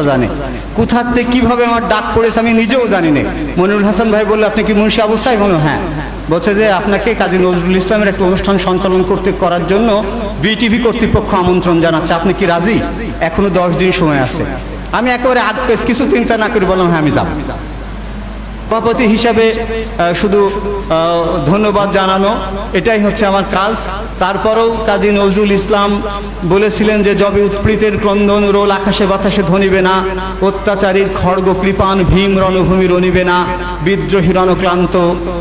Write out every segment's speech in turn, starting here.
জানে কোথা থেকে কিভাবে আমার ডাক পড়েছে আমি নিজেও জানি না। মনিরুল হাসান ভাই বললো, আপনি কি মুন্সি আবু সাহেব? বললো হ্যাঁ। বলছে যে আপনাকে কাজী নজরুল ইসলামের একটা অনুষ্ঠান সঞ্চালন করার জন্য বিটিভি কর্তৃপক্ষ আমন্ত্রণ জানাচ্ছে, আপনি কি রাজি? এখনো 10 দিন সময় আছে। আমি একেবারে কিছু চিন্তা না করে বললাম হ্যাঁ আমি যাব। সভাপতি হিসাবে শুধু ধন্যবাদ জানানো, এটাই হচ্ছে আমার কাজ। তারপরেও কাজী নজরুল ইসলাম বলেছিলেন যে যবে উৎপীড়িতের ক্রন্দন রোল আকাশে বাতাসে ধ্বনিবে না, অত্যাচারীর খড়গ কৃপান ভীম রণভূমি রণিবে না, বিদ্রোহী রণক্লান্ত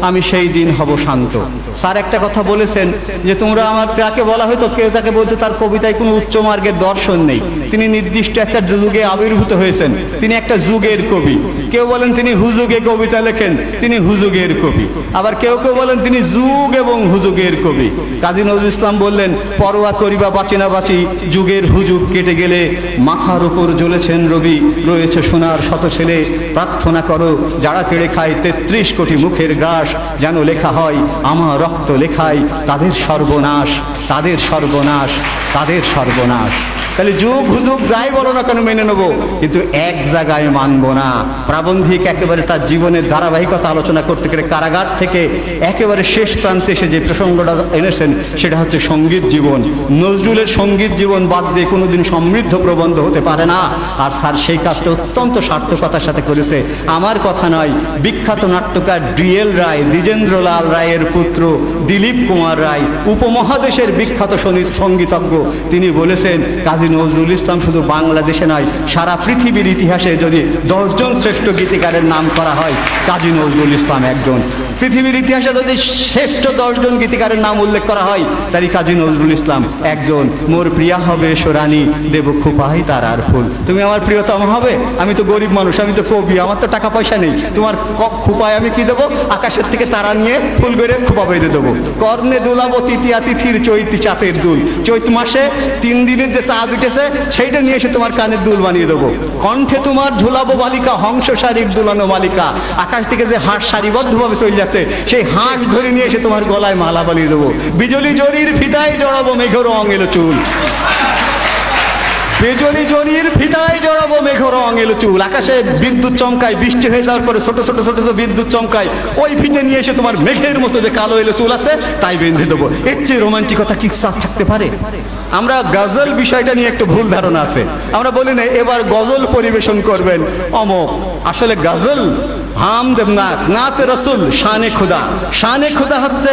আমি সেই দিন হব শান্ত। স্যার একটা কথা বলেছেন যে তোমরা আমার, তাকে বলা হয়তো কেউ তাকে বলতে তার কবিতায় কোনো উচ্চ মার্গের দর্শন নেই, তিনি নির্দিষ্ট একটা যুগে আবির্ভূত হয়েছেন, তিনি একটা যুগের কবি। কেউ বলেন তিনি হুজুগে কবিতা লেখেন, তিনি হুজুগের কবি। আবার কেউ কেউ বলেন তিনি যুগ এবং হুজুগের কবি। কাজী নজরুল ইসলাম বললেন, পরোয়া করিবা বাঁচি না বাঁচি, যুগের হুজুগ কেটে গেলে মাথার উপর জ্বলেছেন রবি, রয়েছে সোনার শত ছেলে, প্রার্থনা করো যারা কেড়ে খায় 33 কোটি মুখের গ্রাস, যেন লেখা হয় আমার রক্ত লেখায় তাদের সর্বনাশ, তাদের সর্বনাশ, তাদের সর্বনাশ। তাহলে যুগ হুজুগ যাই বলো না কেন মেনে নেবো, কিন্তু এক জায়গায় মানবো না। প্রাবন্ধিক একেবারে তার জীবনের ধারাবাহিকতা আলোচনা করতে গেলে কারাগার থেকে একেবারে শেষ প্রান্তে এসে যে প্রসঙ্গটা এনেছেন সেটা হচ্ছে সঙ্গীত জীবন। নজরুলের সঙ্গীত জীবন বাদ দিয়ে কোনোদিন সমৃদ্ধ প্রবন্ধ হতে পারে না। আর স্যার সেই কাজটা অত্যন্ত সার্থকতার সাথে করেছে। আমার কথা নয়, বিখ্যাত নাট্যকার ডিএল রায়, দ্বিজেন্দ্রলাল রায়ের পুত্র দিলীপ কুমার রায়, উপমহাদেশের বিখ্যাত সঙ্গীতজ্ঞ, তিনি বলেছেন কাজী নজরুল ইসলাম শুধু বাংলাদেশে নয়, সারা পৃথিবীর ইতিহাসে যদি 10 জন শ্রেষ্ঠ গীতিকারের নাম করা হয়, কাজী নজরুল ইসলাম একজন। পৃথিবীর ইতিহাসে যদি শ্রেষ্ঠ 10 জন গীতিকারের নাম উল্লেখ করা হয়, তারই কাজী নজরুল ইসলাম একজন। মোর প্রিয়া হবে সোরানি, দেব খুপাই তার আর ফুল। তুমি আমার প্রিয়তম হবে, আমি তো গরিব মানুষ, আমি তো কবি, আমার তো টাকা পয়সা নেই, তোমার খুপায় আমি কি দেবো? আকাশের থেকে তারা নিয়ে ফুল করে খুপা বেঁধে দেবো। কর্ণে দুলাবো তৃতীয়া তিথির চৈতি চাঁদের দুল, চৈত মাসে 3 দিনের যে চাঁদ উঠেছে সেইটা নিয়ে এসে তোমার কানের দুল বানিয়ে দেবো। কণ্ঠে তোমার ঝুলাবো বালিকা, হংস শাড়ির দুলানো মালিকা, আকাশ থেকে যে হাঁস সারিবদ্ধভাবে চলে যাচ্ছে সেই হাঁস ধরে নিয়ে এসে তোমার গলায় মালা বানিয়ে দেবো। বিজলি জরির ফিতায় জড়াবো মেঘের রং এলো চুল, বিজলি জরির ফিতায় জড়াবো মেঘের রং এলো চুল। আকাশে বিদ্যুৎ চমকায়, বৃষ্টি হয়ে যাওয়ার পরে ছোট ছোট ছোট ছোট বিদ্যুৎ চমকায়, ওই ফিতে নিয়ে এসে তোমার মেঘের মতো যে কালো এলো চুল আছে তাই বেঁধে দেবো। এর চেয়ে রোমান্টিকতা কি থাকতে পারে? আমরা গজল বিষয়টা নিয়ে একটু ভুল ধারণা আছে। আমরা বলি না এবার গজল পরিবেশন করবেন অমক, আসলে গজল হামদ নাতে রসুল শানে খুদা, শানে খুদা হচ্ছে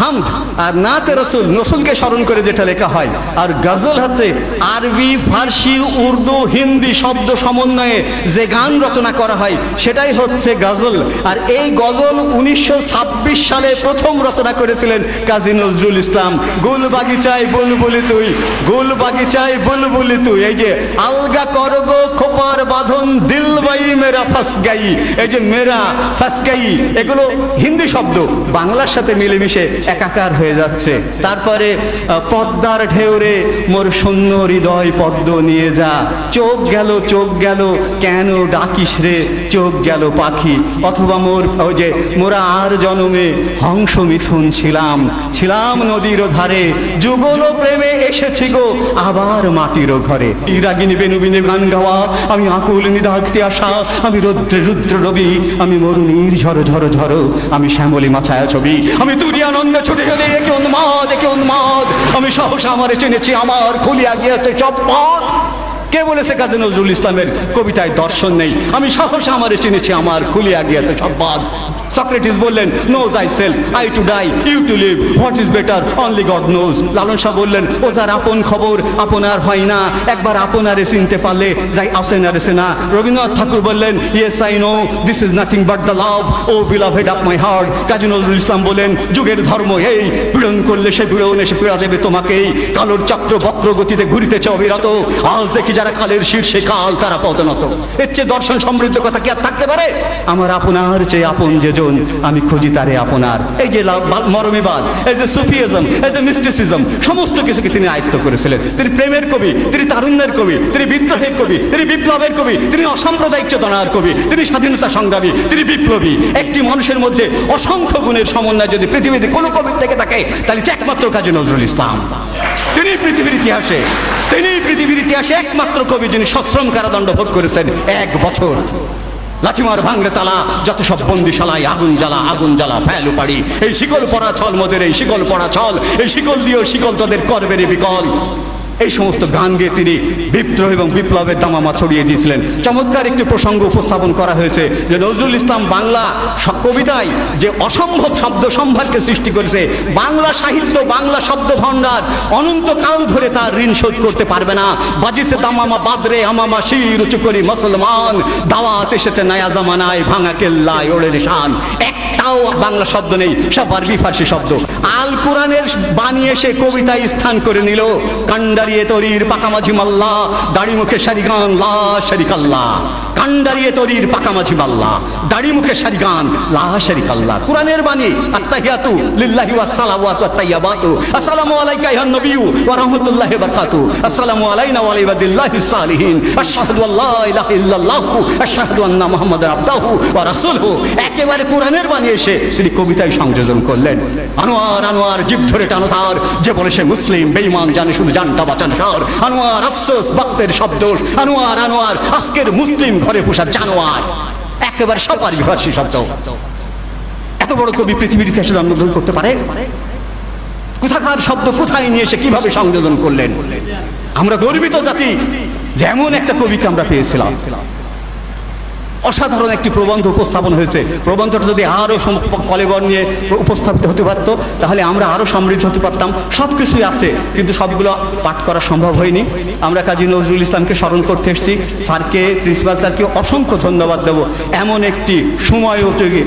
হামদ, আর নাতে রসুল রসুলকে স্মরণ করে যেটা লেখা হয়। আর গজল হচ্ছে আরবি, ফার্সি, উর্দু, হিন্দি শব্দ সমন্বয়ে যে গান রচনা করা হয় সেটাই হচ্ছে গজল। আর এই গজল 1926 সালে প্রথম রচনা করেছিলেন কাজী নজরুল ইসলাম। গুল বাগিচায় বুলবুলি তুই, গুল বাগিচায় বুলবুলি তুই, এই যে আলগা করগো খোপার বাঁধন, দিল বাই মেরা ফাস গাই, এই যে মেরা ফাসকাই, এগুলো হিন্দি শব্দ বাংলার সাথে মিলেমিশে একাকার হয়ে যাচ্ছে। তারপরে পদ্মার ঢেউরে মোর শূন্য হৃদয় পদ্ম নিয়ে যা, চোখ গেল কেন ডাকিস রে, চোখ গেল পাখি, অথবা মোর ওই যে মোরা আর জনমে হংস মিথুন ছিলাম, ছিলাম নদীর ধারে, যুগল প্রেমে এসেছি গো আবার মাটির ঘরে। ইরাগিনী বেনুবিনে গান গাওয়া, আমি আকুল নিদাক্তি আসা, আমি রৌদ্রে রুদ্র রবি, আমি মরুণীর ঝড় ঝড় ঝড়, আমি শ্যামলী মাছায়া ছবি, আমি তুরি আনন্দ ছুটে গেলে একে উন্মাদ, একে উন্মাদ, আমি সহসা আমারে চিনেছি, আমার খুলিয়া গিয়েছে সব পথ। কে বলেছে কাজী নজরুল ইসলামের কবিতায় দর্শন নেই? আমি সহসা আমারে চিনেছি, আমার খুলিয়া গিয়েছে সব বাদ। সক্রেটিস বললেন no thyself, I to die, you to live, what is better only God knows। Lalon Shah বললেন ও যার আপন খবর আপনার হয় না, একবার আপনারে চিনতে পারলে যাই আসেনারে সেনা। রবীন্দ্রনাথ ঠাকুর বললেন yes I know this is nothing but the love, oh beloved of my heart। Kazi Nazrul Islam বলেন যুগের ধর্ম এই, পীড়ন করলে সে পীড়ন এসে পীড়া দেবে তোমাকেই, কালোর চক্র বক্র গতিতে ঘুরিতেছে অবিরত, আজ দেখি যারা কালের শীর্ষে কাল তারা পদনত। এর চেয়ে দর্শন সমৃদ্ধ কথা কি আর থাকতে পারে? আমার আপনার চেয়ে আপন যে আমি খুঁজি তারে আপনার। এই যে মরমিবাদ, এই যে সুফিজম, এই যে মিস্টিসিজম, সমস্ত কিছুকে তিনি আয়ত্ত করেছিলেন। তিনি প্রেমের কবি, তিনি তারুণ্যের কবি, তিনি বিদ্রোহের কবি, তিনি বিপ্লবের কবি, তিনি অসাম্প্রদায়িক চেতনার কবি, তিনি স্বাধীনতা সংগ্রামী, তিনি বিপ্লবী। একটি মানুষের মধ্যে অসংখ্য গুণের সমন্বয় যদি পৃথিবীতে কোনো কবির থেকে থাকে তাহলে একমাত্র কাজী নজরুল ইসলাম। তিনি পৃথিবীর ইতিহাসে একমাত্র একমাত্র কবি যিনি সশ্রম কারাদণ্ড ভোগ করেছেন 1 বছর। লাঠিমার ভাঙড়ে তালা, যত সব বন্দিশালায় আগুন জ্বালা ফেলু পাড়ি, এই শিকল পড়া ছল মোদের, এই শিকল পড়া ছল, এই শিকল দিয়েও শিকল তোদের করবেরে বিকল। এই সমস্ত গান গেয়ে তিনি বিদ্রোহ এবং বিপ্লবের দামামা ছড়িয়ে দিয়েছিলেন। চমৎকার একটি প্রসঙ্গ উপস্থাপন করা হয়েছে যে নজরুল ইসলাম বাংলা কবিতায় যে অসম্ভব শব্দ সম্ভারকে সৃষ্টি করেছে, বাংলা সাহিত্য, বাংলা শব্দ ভাণ্ডার অনন্তকাল ধরে তার ঋণ শোধ করতে পারবে না। বাজিছে দামামা বাদরে আমামা শির উঁচু করি মুসলমান, দাওয়াত এসেছে নয়া জামানায় ভাঙা কেল্লায় ওড়ে নিশান। একটাও বাংলা শব্দ নেই, সব আরবি ফার্সি শব্দ। আল কোরআনের বাণী এসে কবিতায় স্থান করে নিল। কান্ডারিয়ে তরির পাকামাঝি মাল্লা, দাড়ি মুখে সারিগান লা শারিকাল্লাহ। কান্ডারিয়ে তরির পাকামাঝি মাল্লা, দাড়ি মুখে সারিগান লা শারিকাল্লাহ। কোরআনের বাণী আত্তাহিয়াতু লিল্লাহি ওয়াস সালাওয়াতু ওয়াত তাইয়্যিবাতু, আসসালামু আলাইকা আইয়ুহান নবিয়্যু ওয়া রাহমাতুল্লাহি ওয়া বারাকাতুহু, আসসালামু আলাইনা ওয়া আলা ইবাদিল্লাহিস সালিহিন, আশহাদু আল্লা ইলাহা ইল্লাল্লাহু আশহাদু আন্না মুহাম্মাদার আবদুহু ওয়া রাসূলুহু। একেবারে কোরআনের বাণী এসে তিনি কবিতায় সংযোজন করলেন। আনোয়ার আনোয়ার জিভ ধরে টানো তার, যে বলে সে মুসলিম বেঈমান জানে শুধু জানটা বাঁচান সার। আনোয়ার আফসোস ভক্তের শব্দ, আনোয়ার আনোয়ার আজকের মুসলিম ঘরে পোষা জানোয়ার। একেবারে সব আরবি ফার্সি শব্দ। এত বড় কবি পৃথিবীর ইতিহাসে জন্মগ্রহণ করতে পারে? কোথাকার শব্দ কোথায় নিয়ে এসে কিভাবে সংযোজন করলেন? আমরা গর্বিত জাতি, যেমন একটা কবিকে আমরা পেয়েছিলাম। অসাধারণ একটি প্রবন্ধ উপস্থাপন হয়েছে। প্রবন্ধটা যদি আরও কলেবর নিয়ে উপস্থাপিত হতে পারতো তাহলে আমরা আরও সমৃদ্ধ হতে পারতাম। সব কিছুই আছে, কিন্তু সবগুলো পাঠ করা সম্ভব হয়নি। আমরা কাজী নজরুল ইসলামকে স্মরণ করতে এসেছি। স্যারকে, প্রিন্সিপাল স্যারকে অসংখ্য ধন্যবাদ দেব। এমন একটি সময়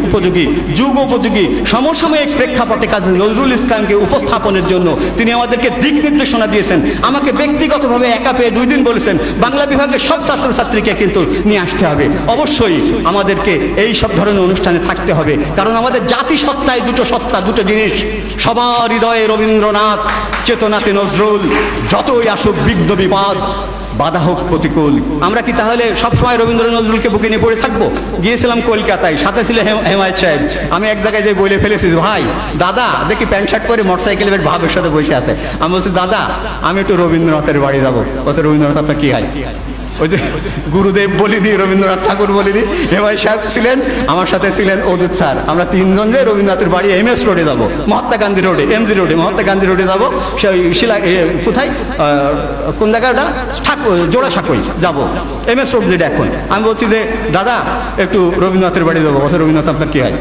উপযোগী, যুগ উপযোগী, সমসাময়িক প্রেক্ষাপটে কাজী নজরুল ইসলামকে উপস্থাপনের জন্য তিনি আমাদেরকে দিক নির্দেশনা দিয়েছেন। আমাকে ব্যক্তিগতভাবে একা পেয়ে 2 দিন বলেছেন বাংলা বিভাগের সব ছাত্রছাত্রীকে কিন্তু নিয়ে আসতে হবে। অবশ্যই আমাদেরকে এই সব ধরনের অনুষ্ঠানে থাকতে হবে, কারণ আমাদের জাতিসত্তায় দুটো সত্তা, দুটো জিনিস। সবার হৃদয়ে রবীন্দ্রনাথ, চেতনাতে নজরুল। যতই আসুক বিঘ্ন বিবাদ, বাধা হোক প্রতিকূল, আমরা কি তাহলে সবসময় রবীন্দ্র নজরুলকে বুকে নিয়ে পড়ে থাকবো? গিয়েছিলাম কলকাতায়, সাথে ছিল হেমায়েত সাহেব। আমি এক জায়গায় যে বলে ফেলেছি, ভাই দাদা দেখি প্যান্ট শার্ট পরে মোটরসাইকেলের ভাবের সাথে বসে আছে। আমি বলছি দাদা আমি একটু রবীন্দ্রনাথের বাড়ি যাবো। বলছে রবীন্দ্রনাথ আপনার কি হয়? ওই যে গুরুদেব বলিনি, রবীন্দ্রনাথ ঠাকুর বলিনি। হেমায়েত সাহেব ছিলেন, আমার সাথে ছিলেন অদূত স্যার। আমরা 3 জন যে রবীন্দ্রনাথের বাড়ি MS রোডে যাবো, মহাত্মা গান্ধী রোডে, MG রোডে, মহাত্মা গান্ধী রোডে যাবো। সেই শিলা কোথায়, কোন জায়গাটা, জোড়া সাঁকোই যাবো, MS রোড যেটা এখন। আমি বলছি যে দাদা একটু রবীন্দ্রনাথের বাড়ি যাবো। বলছে রবীন্দ্রনাথ আপনার কি হয়?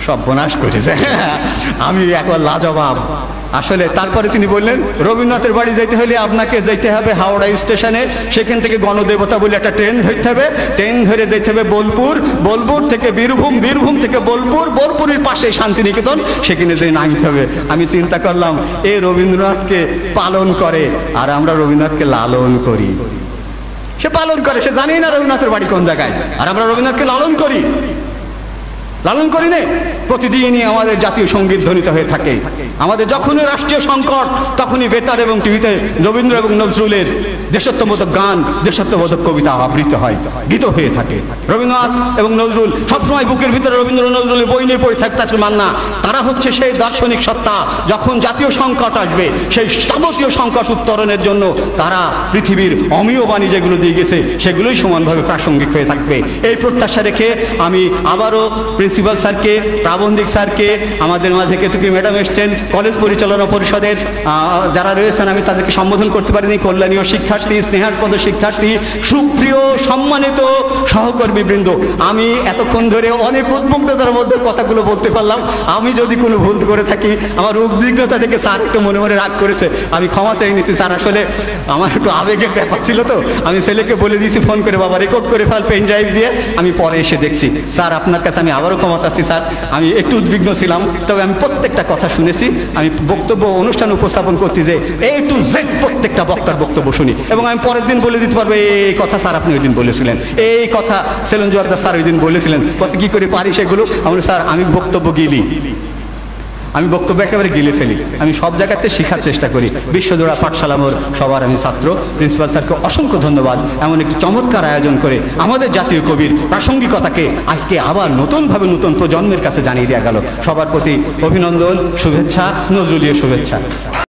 সব বনাশ করেছে। আমি একবার লাজবাব। আসলে তারপরে তিনি বললেন রবীন্দ্রনাথের বাড়ি যেতে হলে আপনাকে যেতে হবে হাওড়া স্টেশনে, সেখান থেকে গণদেবতা বলে একটা ট্রেন ধরতে হবে, ট্রেন ধরে যেতে হবে বোলপুর, বোলপুর থেকে বীরভূম, বীরভূম থেকে বোলপুর, বোলপুরের পাশে শান্তিনিকেতন, সেখানে যেয়ে নামতে হবে। আমি চিন্তা করলাম এ রবীন্দ্রনাথকে পালন করে আর আমরা রবীন্দ্রনাথকে লালন করি। সে পালন করে, সে জানেই না রবীন্দ্রনাথের বাড়ি কোন জায়গায়, আর আমরা রবীন্দ্রনাথকে লালন করি। লালন করি না, প্রতিদিনই আমাদের জাতীয় সঙ্গীত ধ্বনিত হয়ে থাকে। আমাদের যখনই রাষ্ট্রীয় সংকট তখনই বেতার এবং টিভিতে রবীন্দ্র এবং নজরুলের দেশাত্মবোধক গান, দেশাত্মবোধক কবিতা আবৃত্ত হয়, গীত হয়ে থাকে। রবীন্দ্রনাথ এবং নজরুল সবসময় বুকের ভিতরে রবীন্দ্র নজরুলের বই নিয়ে পড়ে থাকতে মান্না। তারা হচ্ছে সেই দার্শনিক সত্তা, যখন জাতীয় সংকট আসবে সেই যাবতীয় সংকট উত্তরণের জন্য তারা পৃথিবীর অমীয় বাণী যেগুলো দিয়ে গেছে সেগুলোই সমানভাবে প্রাসঙ্গিক হয়ে থাকবে। এই প্রত্যাশা রেখে আমি আবারও প্রিন্সিপাল স্যারকে, প্রাবন্ধিক স্যারকে, আমাদের মাঝে কেতকী ম্যাডাম এসছেন, কলেজ পরিচালনা পরিষদের যারা রয়েছেন আমি তাদেরকে সম্বোধন করতে পারিনি, কল্যাণীয় শিক্ষার্থী, স্নেহাস্পদ শিক্ষার্থী, সুপ্রিয় সম্মানিত সহকর্মীবৃন্দ, আমি এতক্ষণ ধরে অনেক উদ্বিগ্নতার মধ্যে কথাগুলো বলতে পারলাম। আমি যদি কোনো ভুল করে থাকি, আমার উদ্বিগ্নতা থেকে স্যার একটু মনে মনে রাগ করেছে, আমি ক্ষমা চেয়ে নিচ্ছি স্যার। আসলে আমার একটু আবেগের ব্যাপার ছিল তো, আমি ছেলেকে বলে দিয়েছি ফোন করে, বাবা রেকর্ড করে ফেল পেন ড্রাইভ দিয়ে। আমি পরে এসে দেখছি স্যার আপনার কাছে আমি আবারও ক্ষমা চাচ্ছি স্যার, আমি একটু উদ্বিগ্ন ছিলাম, তবে আমি প্রত্যেকটা কথা শুনেছি। আমি বক্তব্য অনুষ্ঠান উপস্থাপন করতে যে A to Z প্রত্যেকটা বক্তার বক্তব্য শুনি, এবং আমি পরের দিন বলে দিতে পারবো এই কথা স্যার আপনি ওই দিন বলেছিলেন, এই কথা সেলুন জোয়ারদার স্যার ওই দিন বলেছিলেন। বলছে কি করে পারি সেগুলো? আমি স্যার আমি বক্তব্য গিলি, আমি বক্তব্য একেবারে গিলে ফেলি। আমি সব জায়গাতে শেখার চেষ্টা করি। বিশ্বজোড়া পাঠশালামোর সবার আমি ছাত্র। প্রিন্সিপাল স্যারকে অসংখ্য ধন্যবাদ, এমন একটি চমৎকার আয়োজন করে আমাদের জাতীয় কবির প্রাসঙ্গিকতাকে আজকে আবার নতুনভাবে নতুন প্রজন্মের কাছে জানিয়ে দেওয়া গেল। সবার প্রতি অভিনন্দন, শুভেচ্ছা, নজরুলীয় শুভেচ্ছা।